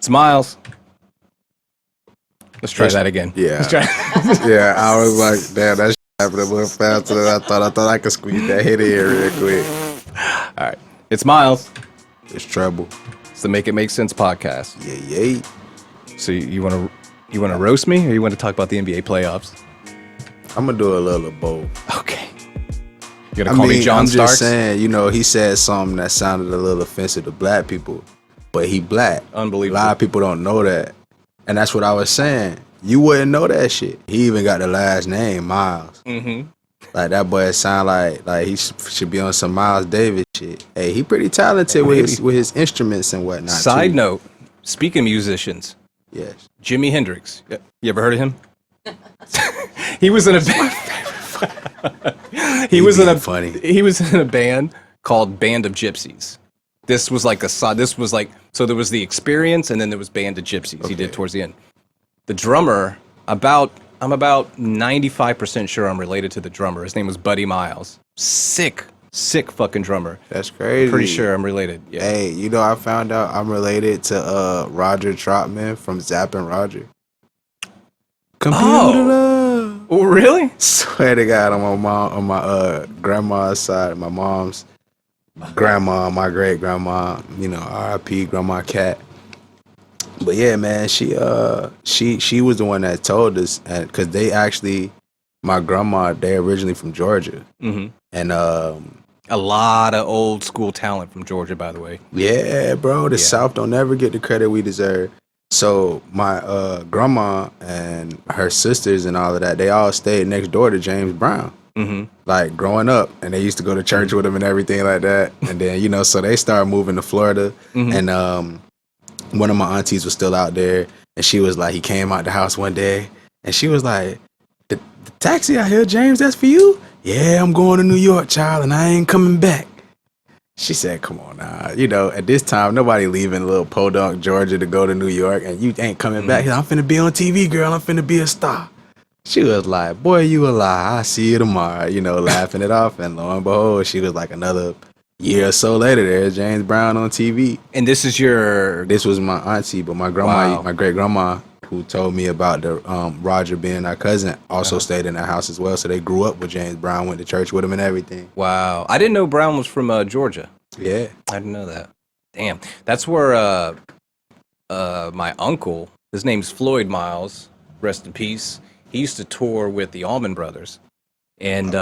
It's Mylz. Let's try that again. Yeah. Let's try. Yeah, I was like, damn, that shit happened a little faster than I thought. I thought I could squeeze that hit in here real quick. All right. It's Mylz. It's Treble. It's the Make It Make Sense podcast. Yeah. So you want to roast me, or you want to talk about the NBA playoffs? I'm gonna do a little of both. Okay. You gonna call me John I'm Starks? just saying, he said something that sounded a little offensive to black people, but he black. Unbelievable. A lot of people don't know that, and that's what I was saying. You wouldn't know that shit. He even got the last name Mylz. Mm-hmm. Like that boy sound like he should be on some Miles Davis shit. Hey, he pretty talented with his instruments and whatnot. Side too. note, speaking of musicians, Yes. Jimi Hendrix. You ever heard of him? He was in a band. He was in a band called Band of Gypsies. This was like so there was The Experience, and then there was Band of Gypsies. Okay. He did towards the end. The drummer, I'm about 95% sure I'm related to the drummer. His name was Buddy Miles. Sick fucking drummer. That's crazy. Pretty sure I'm related. Yeah. Hey, I found out I'm related to Roger Troutman from Zapp and Roger. Computer love. Oh, really? Swear to God, on my grandma's side, my mom's grandma, my great grandma, R.I.P. Grandma Cat. But yeah, man, she was the one that told us, and because my grandma, they originally from Georgia, mm-hmm. and a lot of old school talent from Georgia, by the way. Yeah, bro, the South don't ever get the credit we deserve. So my grandma and her sisters and all of that, they all stayed next door to James Brown. Mm-hmm. Like growing up, and they used to go to church with him and everything like that. And then so they started moving to Florida, mm-hmm. and one of my aunties was still out there, and she was like, he came out the house one day, and she was like, the taxi out here, James, that's for you? Yeah, I'm going to New York, child, and I ain't coming back. She said, come on now. At this time, nobody leaving little Podunk, Georgia to go to New York, and you ain't coming mm-hmm. back. I'm finna be on TV, girl. I'm finna be a star. She was like, boy, you a lie. I'll see you tomorrow, laughing it off. And lo and behold, she was like another year or so later, there's James Brown on TV. And this was my auntie, but my grandma, my great grandma, who told me about the Roger being our cousin, also stayed in that house as well. So they grew up with James Brown, went to church with him and everything. Wow. I didn't know Brown was from Georgia. Yeah. I didn't know that. Damn. That's where my uncle, his name's Floyd Mylz, rest in peace. He used to tour with the Allman Brothers. And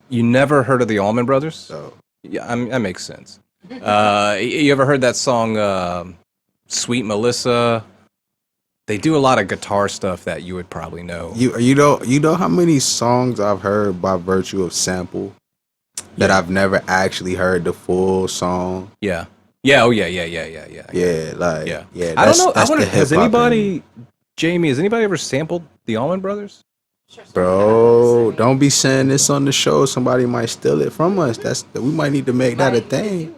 you never heard of the Allman Brothers? No. Yeah, that makes sense. You ever heard that song, Sweet Melissa? They do a lot of guitar stuff that you would probably know. You know how many songs I've heard by virtue of sample that I've never actually heard the full song. Yeah. Yeah. Oh yeah. Yeah. Yeah. I don't know. I wonder, has anybody ever sampled the Allman Brothers? Bro, don't be saying this on the show. Somebody might steal it from us. We might need to make that a thing.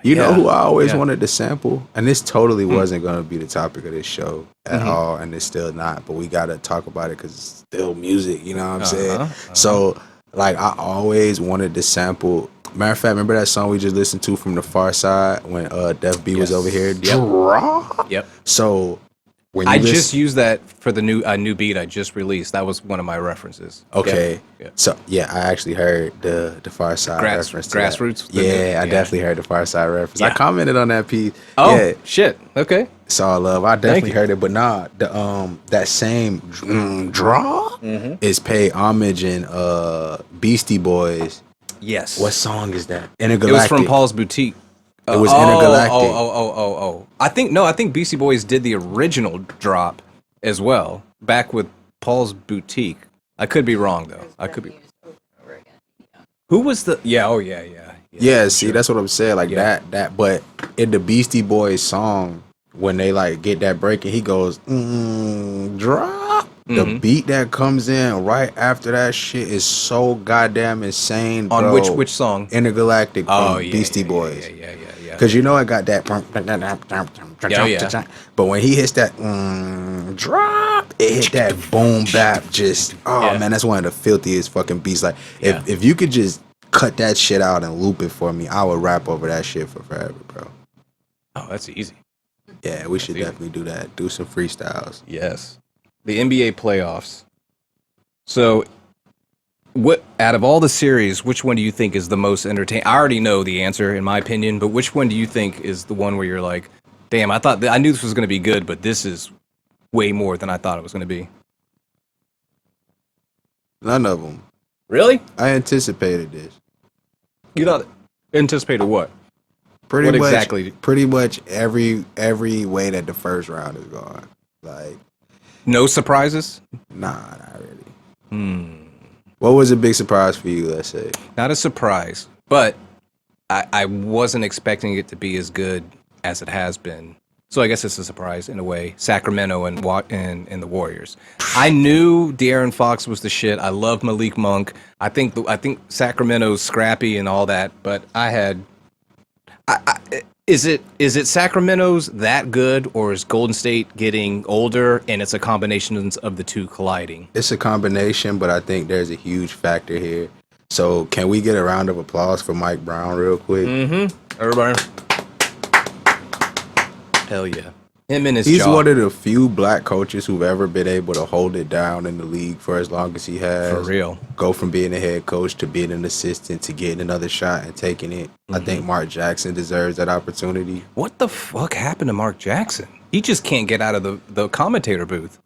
You know who I always wanted to sample? And this totally wasn't going to be the topic of this show at all, and it's still not. But we got to talk about it because it's still music, you know what I'm saying? So, I always wanted to sample. Matter of fact, remember that song we just listened to from The Far Side when Def B was over here? Yep. So, when I just used that for the new beat I just released. That was one of my references. Okay. Yeah. So I actually heard the Far Side reference. To Grassroots. Yeah, I definitely heard the Far Side reference. Yeah. I commented on that piece. Oh yeah. Shit. Okay. It's all love. I definitely heard it, but nah, that same draw is paid homage in Beastie Boys. Yes. What song is that? Intergalactic. It was from Paul's Boutique. It was Intergalactic. Oh. I think Beastie Boys did the original drop as well, back with Paul's Boutique. I could be wrong though. I could be. Who was the? Yeah. Oh yeah. Yeah. See, that's what I'm saying. That. But in the Beastie Boys song, when they get that break and he goes drop. The beat that comes in right after that shit is so goddamn insane, bro. On which song? Intergalactic from Beastie Boys. Yeah. Because I got that. But when he hits that drop, it hit that boom bap. Man, that's one of the filthiest fucking beats. If you could just cut that shit out and loop it for me, I would rap over that shit for forever, bro. Oh, that's easy. Yeah, we should easy. definitely do that. Do some freestyles. Yes. The NBA playoffs. So, what out of all the series, which one do you think is the most entertaining? I already know the answer, in my opinion, but which one do you think is the one where you're like, damn, I knew this was going to be good, but this is way more than I thought it was going to be? None of them. Really? I anticipated this. You thought anticipated what? Pretty What much, exactly? Pretty much every way that the first round is going. Like, No surprises? nah, not really. What was a big surprise for you? Let's say. Not a surprise, but I wasn't expecting it to be as good as it has been. So I guess it's a surprise in a way. Sacramento and the Warriors. I knew De'Aaron Fox was the shit. I love Malik Monk. I think Sacramento's scrappy and all that. But is it Sacramento's that good, or is Golden State getting older and it's a combination of the two colliding? It's a combination, but I think there's a huge factor here. So can we get a round of applause for Mike Brown real quick? Everybody. Hell yeah. Him and his He's job. one of the few black coaches who've ever been able to hold it down in the league for as long as he has. For real. Go from being a head coach to being an assistant to getting another shot and taking it. I think Mark Jackson deserves that opportunity. What the fuck happened to Mark Jackson? He just can't get out of the commentator booth.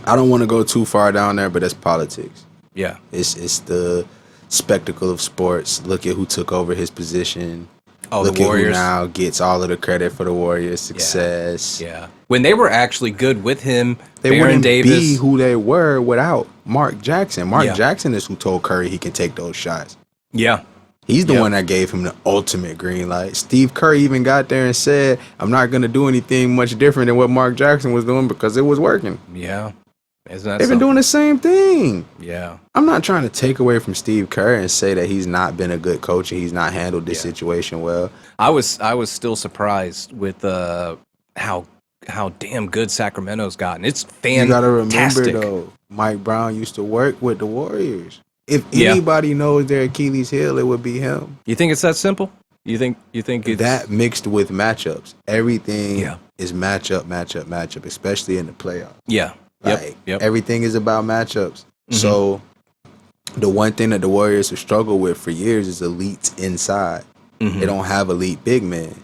I don't want to go too far down there, but that's politics. Yeah. It's the spectacle of sports. Look at who took over his position. Oh, Look the at who Warriors. now gets all of the credit for the Warriors' success. Yeah. When they were actually good with him, They Baron wouldn't Davis. be who they were without Mark Jackson. Mark Yeah. Jackson is who told Curry he can take those shots. Yeah. He's the Yep. one that gave him the ultimate green light. Steve Kerr even got there and said, I'm not going to do anything much different than what Mark Jackson was doing because it was working. Yeah. Isn't that They've been doing the same thing. Yeah. I'm not trying to take away from Steve Kerr and say that he's not been a good coach and he's not handled this situation well. I was still surprised with how damn good Sacramento's gotten. It's You fantastic. got to remember, though, Mike Brown used to work with the Warriors. If anybody knows their Achilles heel, it would be him. You think it's that simple? You think it's That mixed with matchups. Everything Yeah. is matchup, especially in the playoffs. Yeah. Like, Yep. everything is about matchups. So the one thing that the Warriors have struggled with for years is elites inside. They don't have elite big men.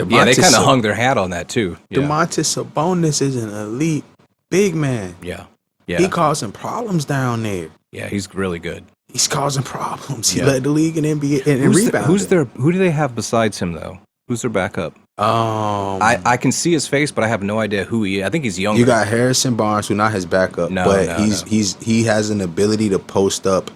Yeah, they kind of hung their hat on that too. Yeah. Domantas Sabonis is an elite big man. Yeah. He Yeah. causing problems down there. Yeah, he's really good. He's causing problems. He Yeah. led the league in NBA and Who rebounding. do they have besides him though? Who's their backup? Um, I can see his face, but I have no idea who he is. I think he's younger. you got Harrison Barnes, who not his backup, No, but no, he has an ability to post up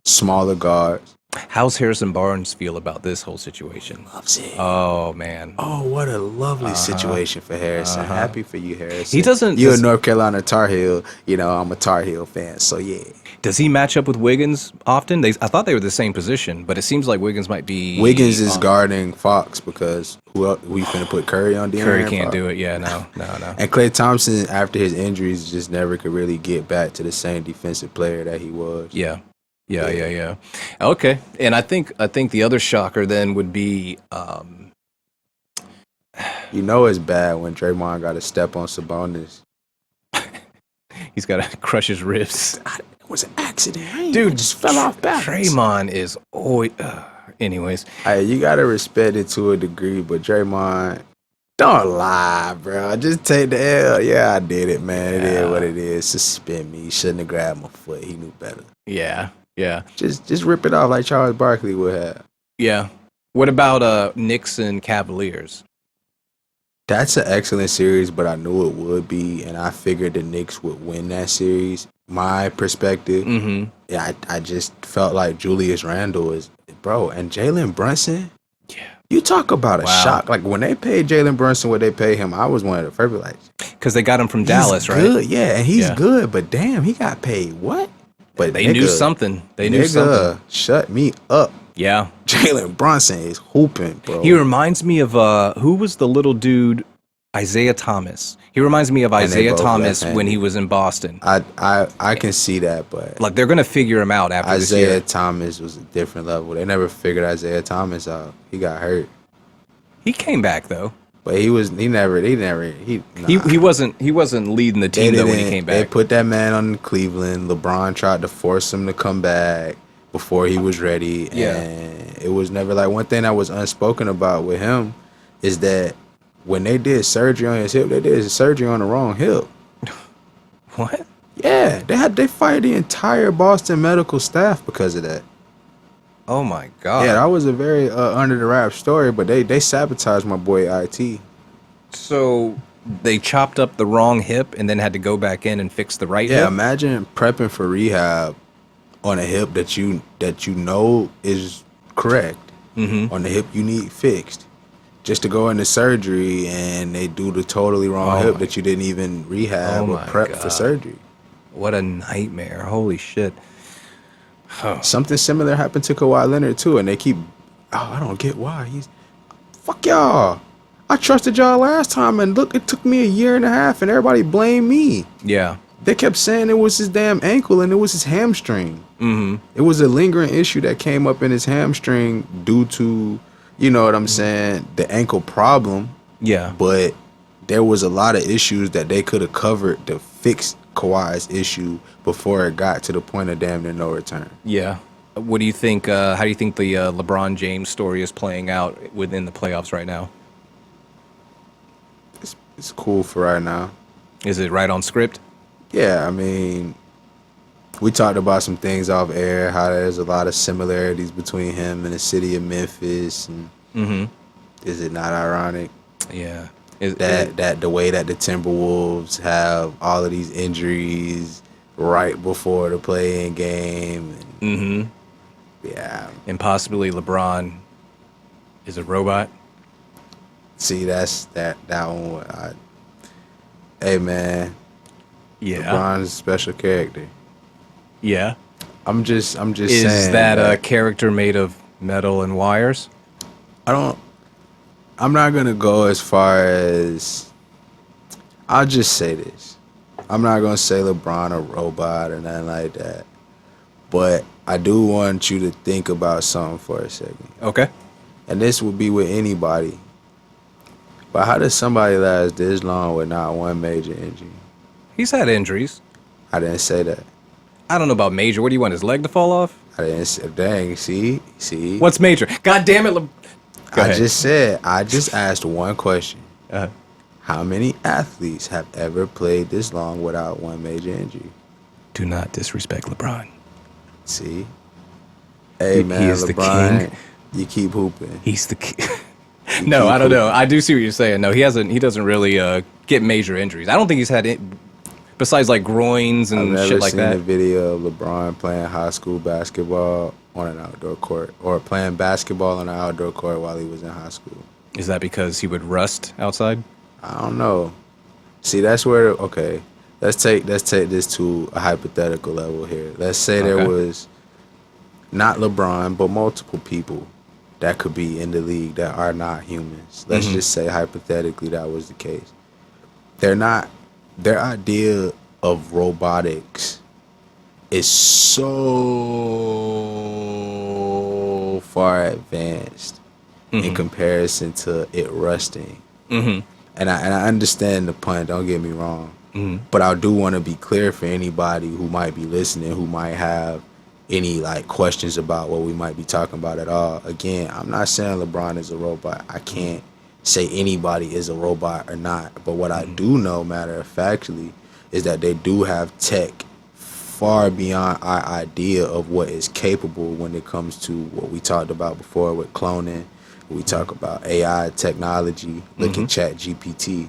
smaller guards. How's Harrison Barnes feel about this whole situation? Loves it. Oh man. Oh, what a lovely situation for Harrison. Happy for you, Harrison. He doesn't- You're a does- North Carolina Tar Heel. You know, I'm a Tar Heel fan, so yeah. Does he match up with Wiggins often? I thought they were the same position, but it seems like Wiggins might be. Wiggins is guarding Fox because who else, we finna put Curry on De'Aaron Curry can't Fox? do it. Yeah, no. And Klay Thompson, after his injuries, just never could really get back to the same defensive player that he was. Yeah. Okay, and I think the other shocker then would be. You know it's bad when Draymond got to step on Sabonis. He's got to crush his ribs. It was an accident. Dude, just fell off balance. Draymond is always. Anyways, Hey, you gotta respect it to a degree, but Draymond, don't lie, bro. Just take the L. Yeah, I did it, man. It is what it is. Suspend me. He shouldn't have grabbed my foot. He knew better. yeah. Just rip it off like Charles Barkley would have. Yeah. What about Knicks and Cavaliers? That's an excellent series, but I knew it would be, and I figured the Knicks would win that series. My perspective, yeah, I just felt like Julius Randle is, bro, and Jalen Brunson. Yeah. You talk about a Wow. shock. Like when they paid Jalen Brunson what they paid him, I was one of the first like, Because they got him from he's Dallas, right? good. Yeah, and he's Yeah. good, but damn, he got paid what? But They knew something. They knew something. Shut me up. Yeah. Jalen Brunson is hooping, bro. He reminds me of who was the little dude? Isaiah Thomas. He reminds me of they Isaiah both Thomas left-handed. when he was in Boston. I can see that, but Like they're gonna figure him out after this Isaiah year. Thomas was a different level. They never figured Isaiah Thomas out. He got hurt. He came back though. But he never nah. He wasn't leading the team though when he came They back. put that man on Cleveland. LeBron tried to force him to come back before he was ready. Yeah. And it was never like, one thing that was unspoken about with him is that when they did surgery on his hip, they did surgery on the wrong hip. What? Yeah, they fired the entire Boston medical staff because of that. Oh my god. Yeah, that was a very under the wrap story, but they sabotaged my boy IT. So they chopped up the wrong hip and then had to go back in and fix the right Yeah, hip? imagine prepping for rehab on a hip that you know is correct, on the hip you need fixed, just to go into surgery and they do the totally wrong hip that you didn't even rehab or prep for surgery. What a nightmare. Holy shit. Something similar happened to Kawhi Leonard too, and they keep, I don't get why. Fuck y'all. I trusted y'all last time, and look, it took me a year and a half, and everybody blamed me. Yeah. They kept saying it was his damn ankle, and it was his hamstring. It was a lingering issue that came up in his hamstring due to, you know what I'm saying, the ankle problem. Yeah. But there was a lot of issues that they could have covered to fix Kawhi's issue before it got to the point of damn near no return. Yeah. What do you think? How do you think the LeBron James story is playing out within the playoffs right now? It's cool for right now. Is it right on script? Yeah, I mean, we talked about some things off air, how there's a lot of similarities between him and the city of Memphis. And is it not ironic? Yeah. That the way that the Timberwolves have all of these injuries right before the play-in game. Yeah. And possibly LeBron is a robot. See, that's that one. Hey, man. Yeah. LeBron's a special character. Yeah. I'm just saying. Is that a character made of metal and wires? I'm not going to go as far as, I'll just say this. I'm not going to say LeBron a robot or nothing like that. But I do want you to think about something for a second. Okay. And this would be with anybody. But how does somebody last this long with not one major injury? He's had injuries. I didn't say that. I don't know about major. What do you want, his leg to fall off? I didn't say, dang, see? What's major? God damn it. I just asked one question. How many athletes have ever played this long without one major injury? Do not disrespect LeBron. See? Hey, man, he is LeBron, the king. You keep hooping. He's the king. No, I don't know. I do see what you're saying. No, he doesn't really get major injuries. I don't think he's had it, besides like groins and shit like that. I've never seen a video of LeBron playing high school basketball on an outdoor court, or playing basketball on an outdoor court while he was in high school. Is that because he would rust outside? I don't know. See, that's where, okay, let's take this to a hypothetical level here. Let's say there was not LeBron, but multiple people that could be in the league that are not humans. Let's just say hypothetically that was the case. Their idea of robotics is so far advanced in comparison to it rusting. And I understand the pun, don't get me wrong. But I do want to be clear for anybody who might be listening, who might have any like questions about what we might be talking about at all. Again, I'm not saying LeBron is a robot. I can't say anybody is a robot or not. But what I do know, matter of factly, is that they do have tech far beyond our idea of what is capable when it comes to what we talked about before with cloning. We talk about AI technology. Look at Chat GPT.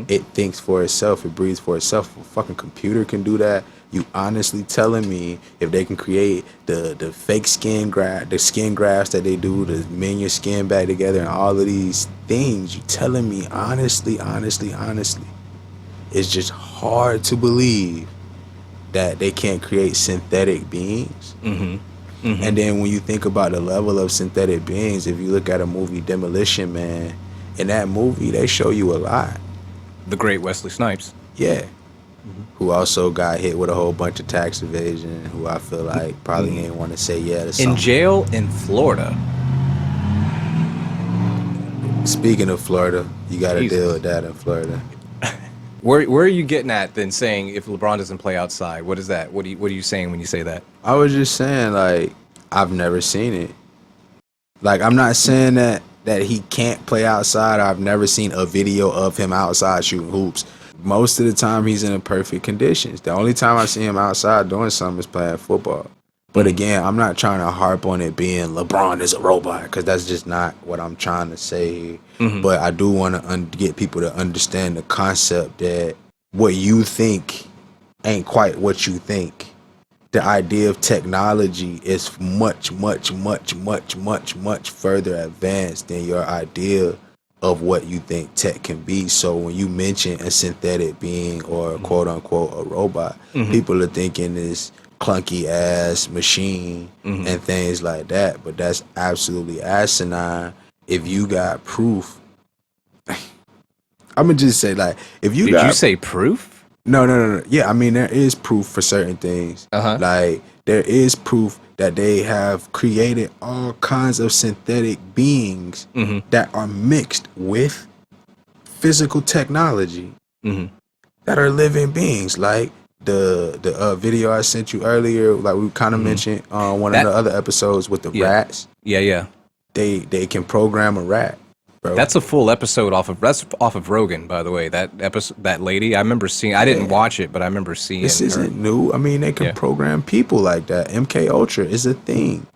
It thinks for itself. It breathes for itself. If a fucking computer can do that, you honestly telling me if they can create the fake skin graft, the skin grafts that they do to mend your skin back together and all of these things, you telling me honestly, it's just hard to believe that they can't create synthetic beings. And then when you think about the level of synthetic beings, if you look at a movie Demolition Man, in that movie they show you a lot. The great Wesley Snipes. Yeah. Who also got hit with a whole bunch of tax evasion, who I feel like probably ain't want to say yeah to something. In jail in Florida. Speaking of Florida, you got to Jesus. deal with that in Florida. Where are you getting at then saying if LeBron doesn't play outside? What is that? What are you saying when you say that? I was just saying, like, I've never seen it. Like, I'm not saying that he can't play outside. I've never seen a video of him outside shooting hoops. Most of the time, he's in perfect conditions. The only time I see him outside doing something is playing football. But again, I'm not trying to harp on it being LeBron is a robot, because that's just not what I'm trying to say here. But I do want to get people to understand the concept that what you think ain't quite what you think. The idea of technology is much, much, much, much, much, much further advanced than your idea of what you think tech can be. So when you mention a synthetic being or quote unquote a robot, people are thinking this clunky ass machine and things like that. But that's absolutely asinine. If you got proof, I'm gonna just say, like, if you Did you say proof? No. Yeah, I mean, there is proof for certain things. Like, there is proof that they have created all kinds of synthetic beings that are mixed with physical technology that are living beings. Like the video I sent you earlier, like we kind of mentioned on one of the other episodes with the rats. Yeah. They can program a rat. Bro. That's a full episode off of Rogan, by the way. That episode, that lady, I remember seeing. I didn't watch it, but I remember seeing. This isn't new. I mean, they can program people like that. MK Ultra is a thing.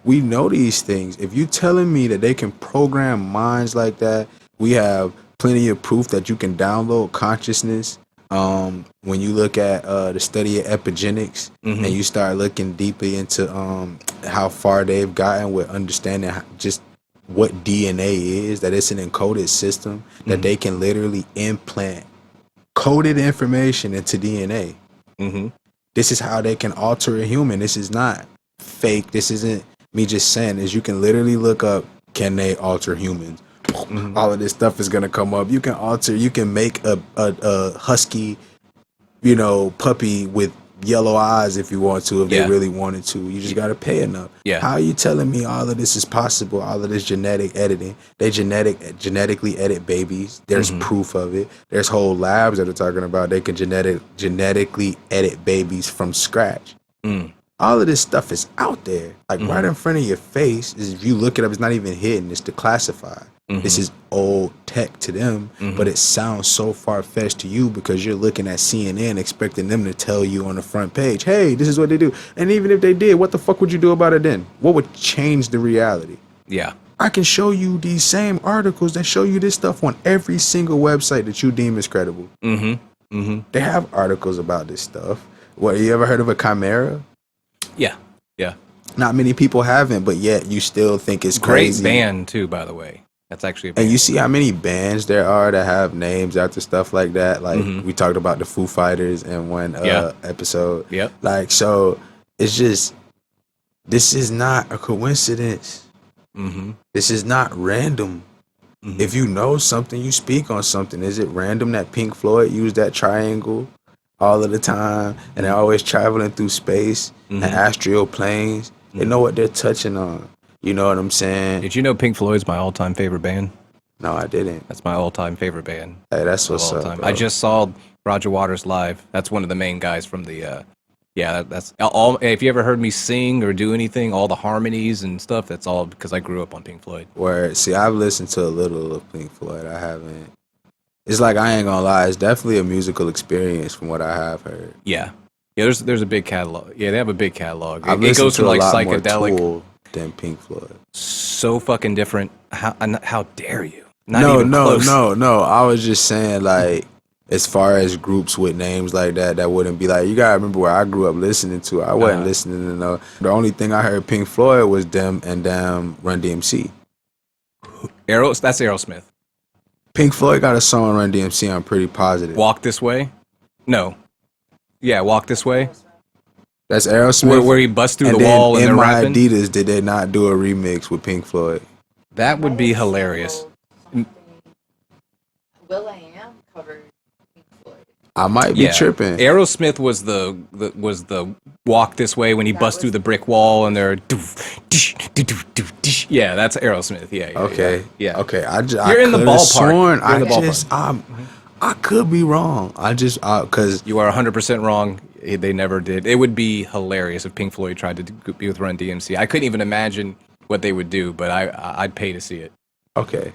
We know these things. If you telling me that they can program minds like that, we have plenty of proof that you can download consciousness. When you look at the study of epigenetics and you start looking deeply into how far they've gotten with understanding just what DNA is, that it's an encoded system, that they can literally implant coded information into DNA. This is how they can alter a human. This is not fake. This isn't me just saying this. You can literally look up, can they alter humans? All of this stuff is gonna come up. You can make a husky, puppy with yellow eyes if you want to, if they really wanted to. You just gotta pay enough. How are you telling me all of this is possible? All of this genetic editing. They genetically edit babies. There's proof of it. There's whole labs that are talking about they can genetically edit babies from scratch. All of this stuff is out there, like right in front of your face. If you look it up, it's not even hidden. It's declassified. This is old tech to them, but it sounds so far-fetched to you because you're looking at CNN expecting them to tell you on the front page, hey, this is what they do. And even if they did, what the fuck would you do about it then? What would change the reality? Yeah. I can show you these same articles that show you this stuff on every single website that you deem is credible. They have articles about this stuff. What, you ever heard of a chimera? Yeah. Not many people haven't, but yet you still think it's crazy. Great band, too, by the way. That's actually a band. And you see how many bands there are that have names after stuff like that. Like we talked about the Foo Fighters in one episode. Like, so it's just, this is not a coincidence. This is not random. If you know something, you speak on something. Is it random that Pink Floyd used that triangle all of the time and they're always traveling through space and astral planes? They know what they're touching on. You know what I'm saying? Did you know Pink Floyd's my all-time favorite band? No, I didn't. That's my all-time favorite band. Hey, that's what's up, bro. I just saw Roger Waters live. That's one of the main guys from the, that's all. If you ever heard me sing or do anything, all the harmonies and stuff, that's all because I grew up on Pink Floyd. See, I've listened to a little of Pink Floyd. I haven't. It's like, I ain't gonna lie, it's definitely a musical experience from what I have heard. Yeah, there's a big catalog. Yeah, they have a big catalog. It goes from like psychedelic. More than Pink Floyd. So fucking different. How dare you? No. I was just saying, like, as far as groups with names like that wouldn't be like, you gotta remember where I grew up listening to. I wasn't listening to no. The only thing I heard Pink Floyd was them and Run DMC. That's Aerosmith. Pink Floyd got a song on Run DMC. I'm pretty positive. Walk This Way? No. Yeah, Walk This Way. That's Aerosmith. Where he busts through the wall and they're rapping? Adidas, did they not do a remix with Pink Floyd? That would be hilarious. will.i.am covered Pink Floyd. I might be tripping. Aerosmith was the Walk This Way when he busts through the brick wall and they're Yeah, that's Aerosmith. Yeah. Okay. Yeah. Okay. You're in the ballpark. You're in the ballpark. I could be wrong. Cause You are 100% wrong. They never did. It would be hilarious if Pink Floyd tried to be with Run DMC. I couldn't even imagine what they would do, but I'd pay to see it. okay.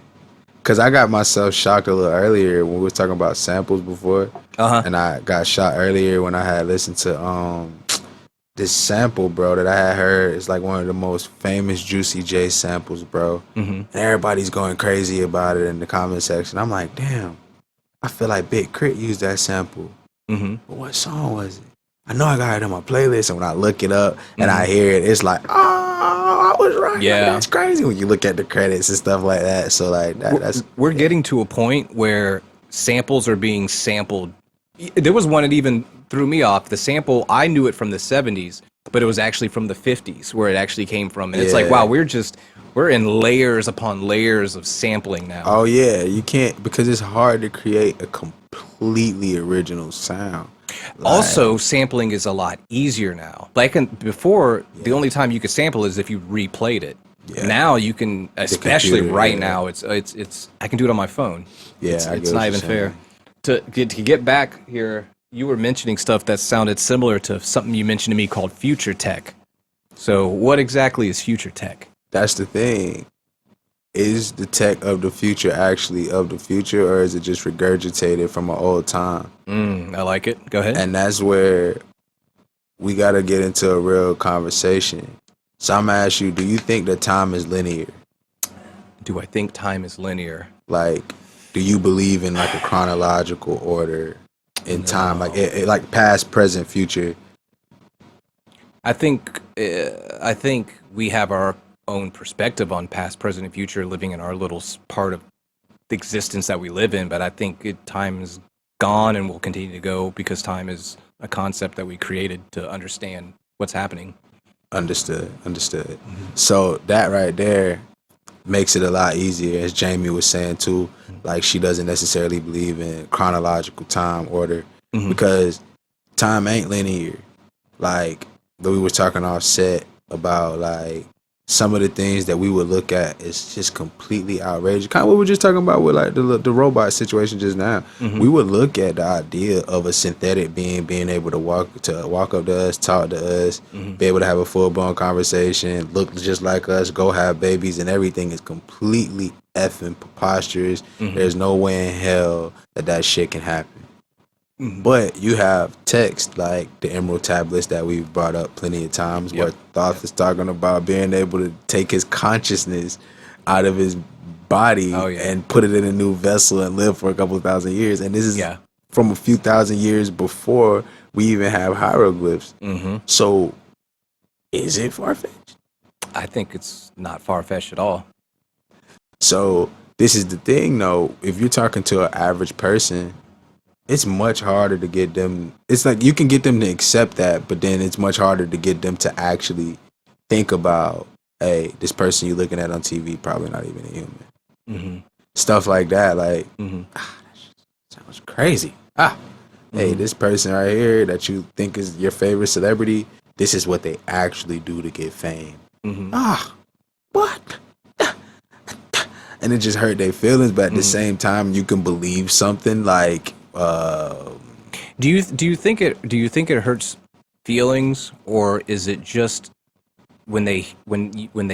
Cause I got myself shocked a little earlier when we were talking about samples before. And I got shocked earlier when I had listened to this sample, bro, that I had heard. It's like one of the most famous Juicy J samples, bro. And everybody's going crazy about it in the comment section. I'm like, damn, I feel like Big Crit used that sample. But what song was it? I know I got it on my playlist, and when I look it up and I hear it, it's like, oh, I was right. Yeah. Like, that's crazy when you look at the credits and stuff like that. So like We're getting to a point where samples are being sampled. There was one that even threw me off. The sample, I knew it from the 70s, but it was actually from the 50s where it actually came from. And it's like, wow, we're in layers upon layers of sampling now. Oh yeah, you can't, because it's hard to create a completely original sound. Also, sampling is a lot easier now. Before, the only time you could sample is if you replayed it. Yeah. Now you can, especially computer, now, it's I can do it on my phone. Yeah, it's not even fair. To get back here, you were mentioning stuff that sounded similar to something you mentioned to me called future tech. So what exactly is future tech? That's the thing. Is the tech of the future actually of the future, or is it just regurgitated from an old time? I like it. Go ahead. And that's where we got to get into a real conversation. So I'm going to ask you, do you think that time is linear? Do I think time is linear? Like, do you believe in like a chronological order in time? Like, like past, present, future? I think we have our own perspective on past, present, and future, living in our little part of the existence that we live in. But I think time is gone and will continue to go because time is a concept that we created to understand what's happening. Understood. So that right there makes it a lot easier, as Jamie was saying too. Like, she doesn't necessarily believe in chronological time order because time ain't linear. Like, we were talking off set about like some of the things that we would look at is just completely outrageous. Kind of what we were just talking about with like the robot situation just now. We would look at the idea of a synthetic being able to walk up to us, talk to us, be able to have a full-blown conversation, look just like us, go have babies, and everything is completely effing preposterous. There's no way in hell that shit can happen. But you have text like the Emerald Tablets that we've brought up plenty of times, where Thoth is talking about being able to take his consciousness out of his body and put it in a new vessel and live for a couple of thousand years. And this is from a few thousand years before we even have hieroglyphs. So is it far-fetched? I think it's not far-fetched at all. So this is the thing, though. If you're talking to an average person, it's much harder to get them. It's like you can get them to accept that, but then it's much harder to get them to actually think about, hey, this person you're looking at on TV probably not even a human. Stuff like that. Like, that sounds crazy. Hey, this person right here that you think is your favorite celebrity, this is what they actually do to get fame. What? And it just hurt their feelings, but at the same time, you can believe something like. Do you think it hurts feelings, or is it just when they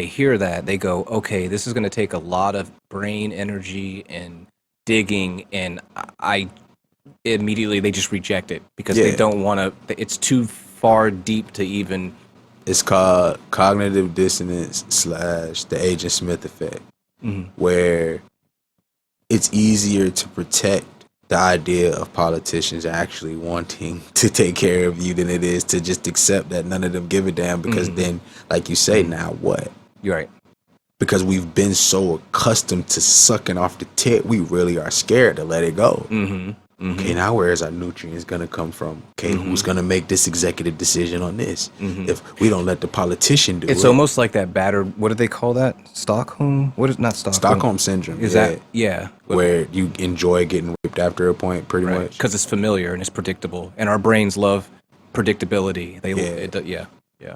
hear that they go, okay, this is going to take a lot of brain energy and digging, and immediately they just reject it because they don't want to. It's too far deep to even. It's called cognitive dissonance / the Agent Smith effect, where it's easier to protect the idea of politicians actually wanting to take care of you than it is to just accept that none of them give a damn, because then, like you say, now what? You're right. Because we've been so accustomed to sucking off the tip, we really are scared to let it go. Okay, now where is our nutrients going to come from? Okay, who's going to make this executive decision on this? If we don't let the politician do it. It's almost like that battered, what do they call that? Stockholm? What is, not Stockholm? Stockholm syndrome. Is that, yeah. Where you enjoy getting raped after a point, pretty much. Because it's familiar and it's predictable. And our brains love predictability. Yeah.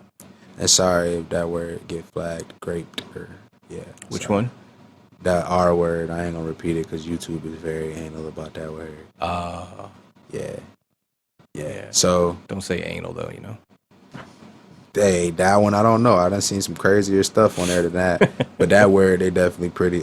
And sorry if that word get flagged, raped, or Yeah. Which so one? That R word. I ain't gonna repeat it because YouTube is very anal about that word. Yeah. Yeah. So Don't say anal though, you know. hey, that one I don't know. I done seen some crazier stuff on there than that. But that word they definitely pretty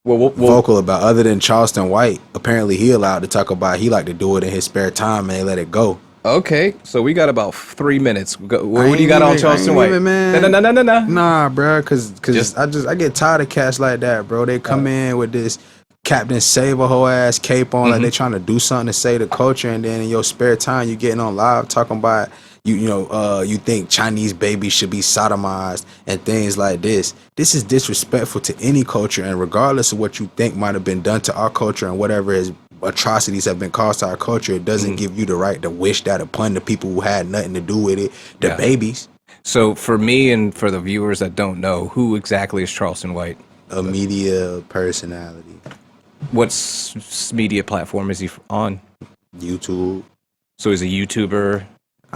vocal about. Other than Charleston White, apparently he allowed to talk about. He like to do it in his spare time and they let it go. Okay, so we got about 3 minutes. What do I you got on ain't Charleston even, White? man. No. Nah, bro, cause Just- I get tired of cats like that, bro. They come in with this Captain Save a whole ass cape on, like they trying to do something to save the culture, and then in your spare time you getting on live talking about you think Chinese babies should be sodomized and things like this. This is disrespectful to any culture, and regardless of what you think might have been done to our culture and whatever is atrocities have been caused to our culture, it doesn't give you the right to wish that upon the people who had nothing to do with it, the babies. So for me and for the viewers that don't know, who exactly is Charleston White? A media personality. What media platform is he on? YouTube. So he's a YouTuber.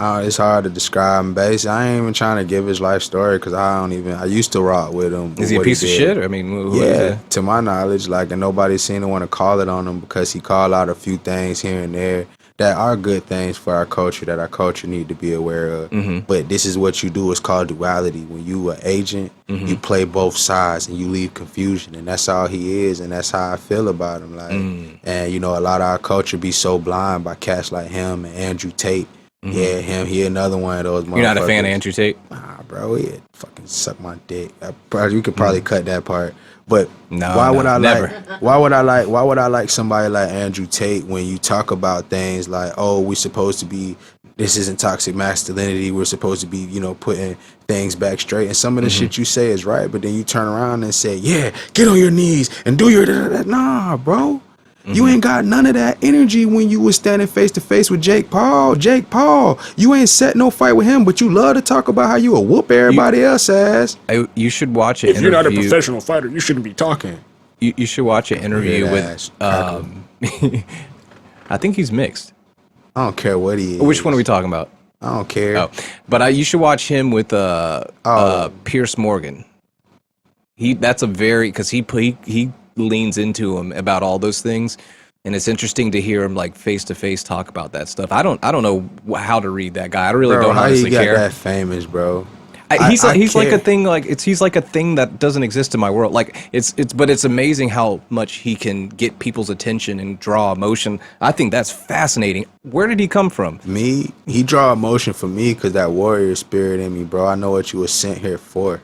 It's hard to describe him. Basically, I ain't even trying to give his life story because I used to rock with him. Is he a piece of shit? I mean, who is it? To my knowledge, like, and nobody seemed to want to call it on him because he called out a few things here and there that are good things for our culture that our culture need to be aware of. But this is what you do. It's called duality. When you an agent, you play both sides and you leave confusion, and that's all he is, and that's how I feel about him. Like, and a lot of our culture be so blind by cats like him and Andrew Tate. Yeah, him. He another one of those motherfuckers. You're not a fan of Andrew Tate? Nah, bro. He fucking suck my dick. You could probably cut that part. But why would I like somebody like Andrew Tate when you talk about things like, oh, we're supposed to be, this isn't toxic masculinity, we're supposed to be, putting things back straight, and some of the shit you say is right, but then you turn around and say, yeah, get on your knees and do your nah, bro. You ain't got none of that energy when you was standing face to face with Jake Paul. You ain't set no fight with him, but you love to talk about how you will whoop everybody else's ass. You should watch it. If you're not a professional fighter, you shouldn't be talking. You should watch an interview with. I think he's mixed. I don't care what he is. Which one are we talking about? I don't care. Oh, but you should watch him with Pierce Morgan. That's a very because he leans into him about all those things, and it's interesting to hear him like face to face talk about that stuff. I don't know how to read that guy. I really don't honestly care. How he got that famous, bro? He's like a thing. He's like a thing that doesn't exist in my world. Like but it's amazing how much he can get people's attention and draw emotion. I think that's fascinating. Where did he come from? He draw emotion for me because that warrior spirit in me, bro. I know what you were sent here for.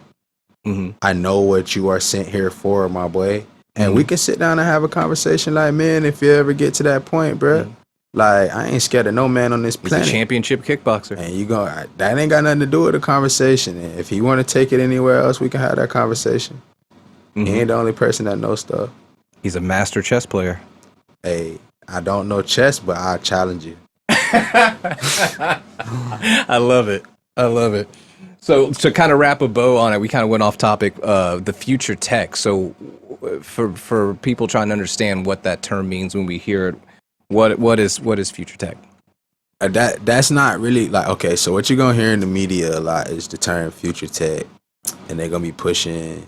I know what you are sent here for, my boy. And we can sit down and have a conversation like, man, if you ever get to that point, bro. Like, I ain't scared of no man on this planet. He's a championship kickboxer. And that ain't got nothing to do with the conversation. And if you want to take it anywhere else, we can have that conversation. He ain't the only person that knows stuff. He's a master chess player. Hey, I don't know chess, but I'll challenge you. I love it. So to kind of wrap a bow on it, we kind of went off topic, the future tech. So for people trying to understand what that term means when we hear it, what is future tech? That's not really like, okay, so what you're gonna hear in the media a lot is the term future tech, and they're gonna be pushing,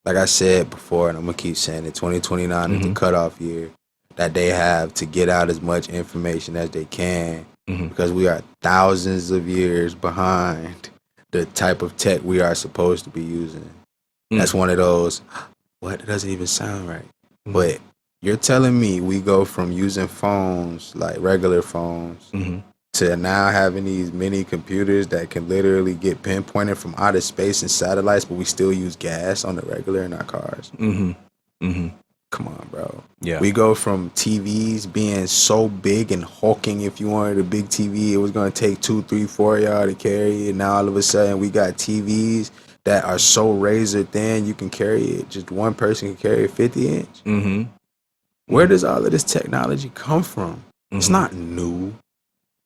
like I said before, and I'm gonna keep saying it, 2029 is the cutoff year that they have to get out as much information as they can, because we are thousands of years behind the type of tech we are supposed to be using. That's one of those, what, it doesn't even sound right. But you're telling me we go from using phones, like regular phones, to now having these mini computers that can literally get pinpointed from outer space and satellites, but we still use gas on the regular in our cars. Come on, bro. Yeah. We go from TVs being so big and hulking. If you wanted a big TV, it was going to take 2, 3, 4 y'all to carry it. Now all of a sudden we got TVs that are so razor thin you can carry it. Just one person can carry a 50-inch. Where does all of this technology come from? It's not new.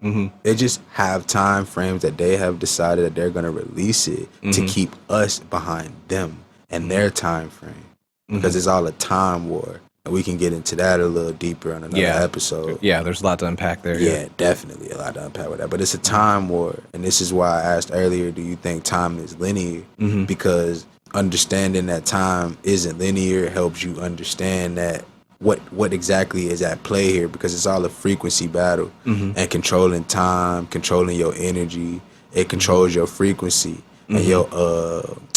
They just have time frames that they have decided that they're going to release it to keep us behind them and their time frame. Because it's all a time war. And we can get into that a little deeper on another episode. Yeah, there's a lot to unpack there. Yeah, definitely a lot to unpack with that. But it's a time war. And this is why I asked earlier, do you think time is linear? Because understanding that time isn't linear. It helps you understand that what exactly is at play here, because it's all a frequency battle. And controlling time, controlling your energy, it controls your frequency. And your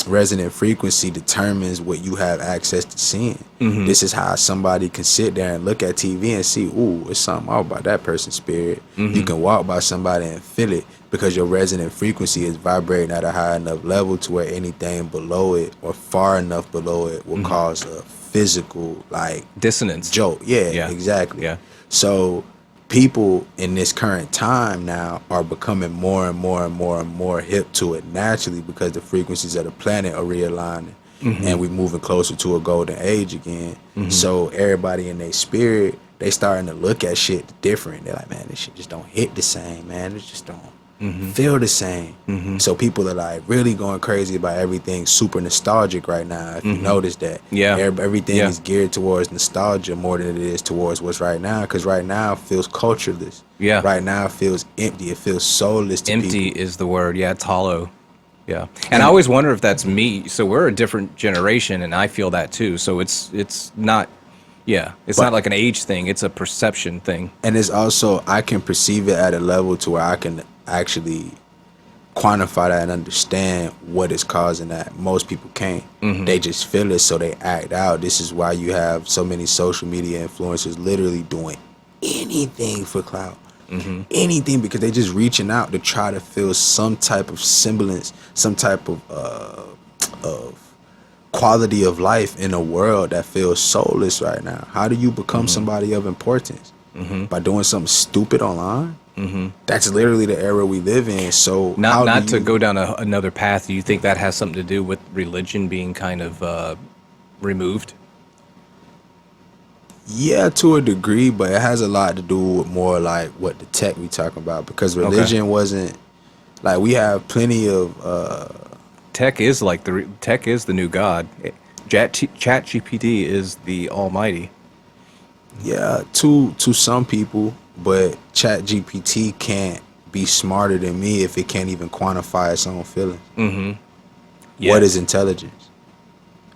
resonant frequency determines what you have access to seeing. This is how somebody can sit there and look at TV and see, ooh, it's something off about that person's spirit. You can walk by somebody and feel it, because your resonant frequency is vibrating at a high enough level to where anything below it or far enough below it will cause a physical, like, dissonance. jolt. Yeah, exactly. Yeah. So people in this current time now are becoming more and more and more and more hip to it naturally, because the frequencies of the planet are realigning. And we're moving closer to a golden age again. So everybody in their spirit, they starting to look at shit different. They're like, man, this shit just don't hit the same, man. It just don't feel the same. So people are like really going crazy about everything super nostalgic right now. If you notice that, everything is geared towards nostalgia more than it is towards what's right now. Because right now it feels cultureless. Right now it feels empty. It feels soulless to Empty people. is the word. Yeah, it's hollow. Yeah, and I always wonder if that's me. So we're a different generation, and I feel that too. So it's not. Yeah, it's not like an age thing. It's a perception thing. And it's also, I can perceive it at a level to where I can actually quantify that and understand what is causing that. Most people can't. They just feel it, so they act out. This is why you have so many social media influencers literally doing anything for clout. Anything, because they just reaching out to try to feel some type of semblance, some type of quality of life in a world that feels soulless right now. How do you become somebody of importance? By doing something stupid online? That's literally the era we live in. So not to go down another path, do you think that has something to do with religion being kind of removed? Yeah, to a degree, but it has a lot to do with more like what the tech we talking about, because religion wasn't like, we have plenty of Tech is like tech is the new god. Chat GPT is the almighty. Yeah, to some people, but Chat GPT can't be smarter than me if it can't even quantify its own feelings. What is intelligence?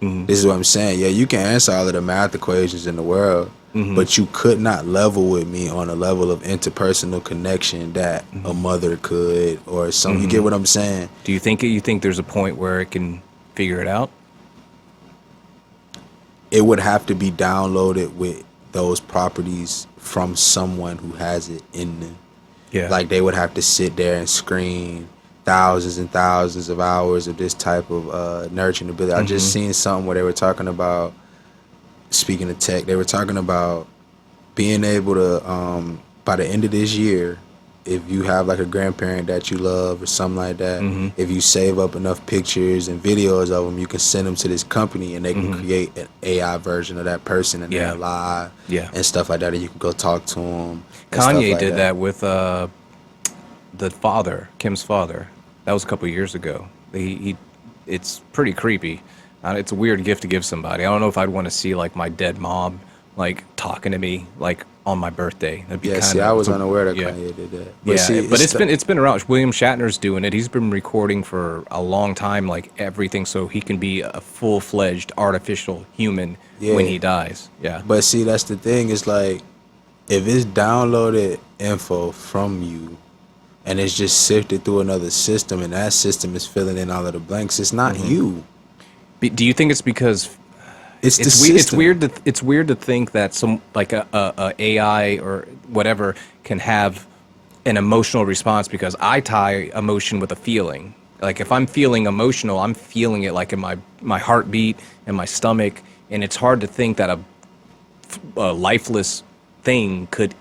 This is what I'm saying. Yeah, you can answer all of the math equations in the world, but you could not level with me on a level of interpersonal connection that a mother could, or some. You get what I'm saying? Do you think there's a point where it can figure it out? It would have to be downloaded with those properties from someone who has it in them. Yeah. Like, they would have to sit there and screen thousands and thousands of hours of this type of nurturing ability. I just seen something where they were talking about, speaking of tech, they were talking about being able to, by the end of this year, if you have like a grandparent that you love or something like that, if you save up enough pictures and videos of them, you can send them to this company and they can create an AI version of that person, and they're live and stuff like that, and you can go talk to them. Kanye did that with the father, Kim's father. That was a couple of years ago. It's pretty creepy. It's a weird gift to give somebody. I don't know if I'd want to see like my dead mom like talking to me like on my birthday. That'd be I was unaware that Kanye did that. But it's been around. William Shatner's doing it. He's been recording for a long time, like everything, so he can be a full-fledged artificial human when he dies. Yeah. But see, that's the thing. It's like, if it's downloaded info from you and it's just sifted through another system, and that system is filling in all of the blanks, it's not you. Do you think it's because it's weird to think that some like a AI or whatever can have an emotional response, because I tie emotion with a feeling. Like, if I'm feeling emotional, I'm feeling it like in my heartbeat and my stomach, and it's hard to think that a lifeless thing could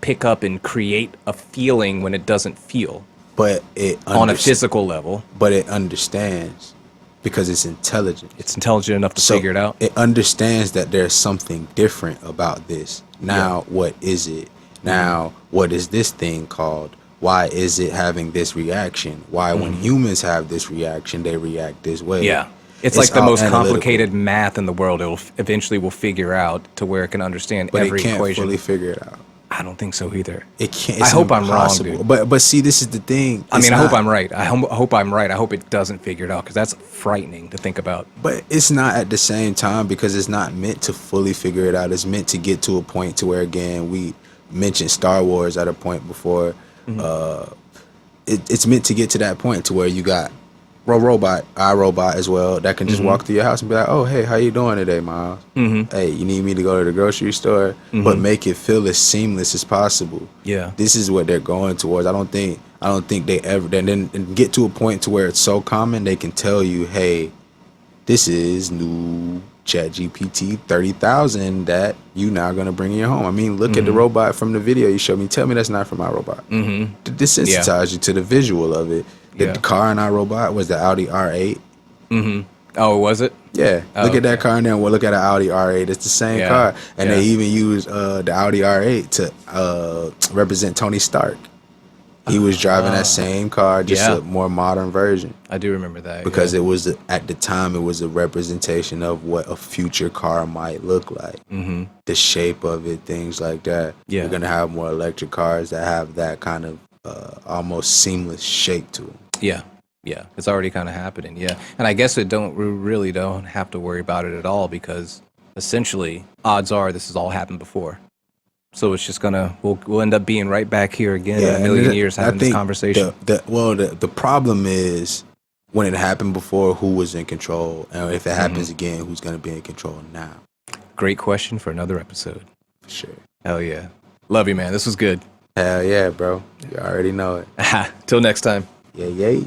pick up and create a feeling when it doesn't feel. But it on a physical level. But it understands, because it's intelligent. It's intelligent enough to figure it out. It understands that there's something different about this. Now, what is it? Now, what is this thing called? Why is it having this reaction? Why, when humans have this reaction, they react this way? Yeah. It's like the most complicated math in the world. It eventually will figure out to where it can understand every equation. But it can't fully figure it out. I don't think so either. It can't. I It's hope I'm wrong, impossible. dude. But see, this is the thing. I It's mean, I hope not- I'm right. I hope I'm right. I hope it doesn't figure it out because that's frightening to think about. But it's not at the same time because it's not meant to fully figure it out. It's meant to get to a point to where, again, we mentioned Star Wars at a point before. It's meant to get to that point to where you got iRobot as well that can just walk through your house and be like, oh, hey, how you doing today, Miles? Hey, you need me to go to the grocery store? But make it feel as seamless as possible. Yeah. This is what they're going towards. I don't think they ever then get to a point to where it's so common they can tell you, hey, this is new ChatGPT 30,000 that you now gonna bring in your home. I mean, look at the robot from the video you showed me. Tell me that's not from iRobot. To desensitize you to the visual of it. The car in iRobot was the Audi R8. Oh, was it? Yeah, look at that car and then we'll look at an Audi R8. It's the same car, and they even used the Audi R8 to represent Tony Stark. He was driving that same car, just a more modern version. I do remember that Because it was at the time it was a representation of what a future car might look like. The shape of it, things like that. Yeah. We're gonna have more electric cars that have that kind of almost seamless shape to them. Yeah, it's already kind of happening. Yeah, and I guess we really don't have to worry about it at all because essentially, odds are this has all happened before. So it's just we'll end up being right back here again in a million years having this conversation. The problem is when it happened before, who was in control, and if it happens again, who's gonna be in control now? Great question for another episode. For sure. Hell yeah, love you, man. This was good. Hell yeah, bro. You already know it. Till next time. Yeah.